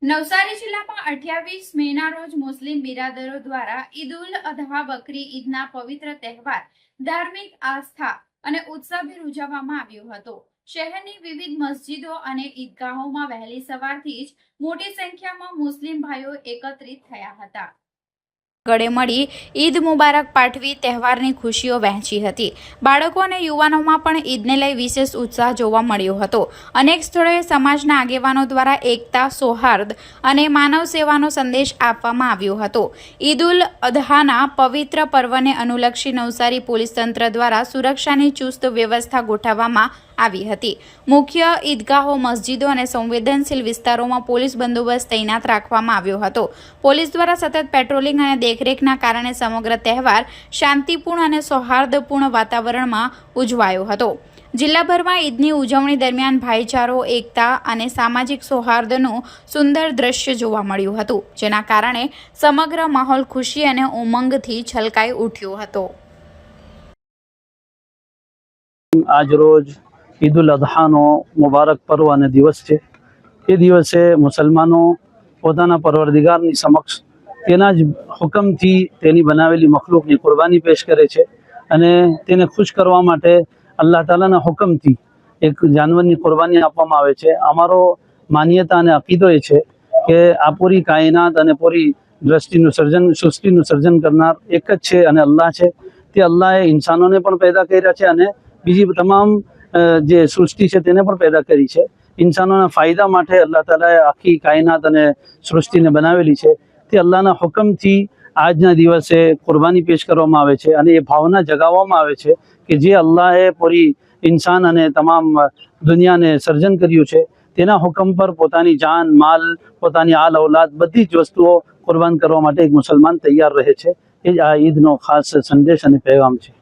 નવસારી જિલ્લામાં 28 મેના રોજ મુસ્લિમ બિરાદરો દ્વારા ઈદ ઉલ અધહા બકરી ઈદના પવિત્ર તહેવાર ધાર્મિક આસ્થા અને ઉત્સાહભેર ઉજવવામાં આવ્યો હતો। શહેરની વિવિધ મસ્જિદો અને ઈદગાહોમાં વહેલી સવારથી જ મોટી સંખ્યામાં મુસ્લિમ ભાઈઓ એકત્રિત થયા હતા। ગળે મળી ઈદ મુબારક પાઠવી તહેવારની ખુશીઓ વહેંચી હતી। બાળકો અને યુવાનોમાં પણ ઈદને લઈ વિશેષ ઉત્સાહ જોવા મળ્યો હતો। અનેક સ્થળોએ સમાજના આગેવાનો દ્વારા એકતા, સૌહાર્દ અને માનવ સેવાનો સંદેશ આપવામાં આવ્યો હતો। ઈદ ઉલ અધહાના પવિત્ર પર્વને અનુલક્ષી નવસારી પોલીસ તંત્ર દ્વારા સુરક્ષાની ચુસ્ત વ્યવસ્થા ગોઠવવામાં આવી હતી। મુખ્ય ઈદગાહો, મસ્જિદો અને સંવેદનશીલ વિસ્તારોમાં પોલીસ બંદોબસ્ત તૈનાત રાખવામાં આવ્યો હતો। પોલીસ દ્વારા સતત પેટ્રોલિંગ અને દેખરેખના કારણે સમગ્ર તહેવાર શાંતિપૂર્ણ અને સૌહાર્દપૂર્ણ વાતાવરણમાં ઉજવાયો હતો। જિલ્લાભરમાં ઈદની ઉજવણી દરમિયાન ભાઈચારો, એકતા અને સામાજિક સૌહાર્દનું સુંદર દ્રશ્ય જોવા મળ્યું હતું, જેના કારણે સમગ્ર માહોલ ખુશી અને ઉમંગથી છલકાઈ ઉઠ્યો હતો। આજ રોજ ઈદ ઉલ અધહાનો મુબારક પર્વ અને દિવસ છે। એ દિવસે મુસલમાનો પોતાના પરવરદિગારની સમક્ષ તેના જ હુકમથી તેની બનાવેલી મખલૂકની કુરબાની પેશ કરે છે અને તેને ખુશ કરવા માટે અલ્લાહ તાલાના હુકમથી એક જાનવરની કુરબાની આપવામાં આવે છે। અમારો માન્યતા અને અકીદો એ છે કે આ પૂરી કાયનાત અને પૂરી સૃષ્ટિનું સર્જન કરનાર એક જ છે અને અલ્લાહ છે। તે અલ્લાહે ઇન્સાનોને પણ પેદા કર્યા છે અને બીજી તમામ જે સૃષ્ટિ છે તેને પણ પેદા કરી છે। ઇન્સાનોના ફાયદા માટે અલ્લાહ તાલાએ આખી કાયનાત અને સૃષ્ટિને બનાવેલી છે। તે અલ્લાહના હુકમથી આજના દિવસે કુરબાની પેશ કરવામાં આવે છે અને એ ભાવના જગાવવામાં આવે છે કે જે અલ્લાહે પૂરી ઇન્સાન અને તમામ દુનિયાને સર્જન કર્યું છે તેના હુકમ પર પોતાની જાન, માલ, પોતાની આલ ઔલાદ બધી જ વસ્તુઓ કુરબાન કરવા માટે એક મુસલમાન તૈયાર રહે છે। એ જ આ ઈદનો ખાસ સંદેશ અને પેગામ છે।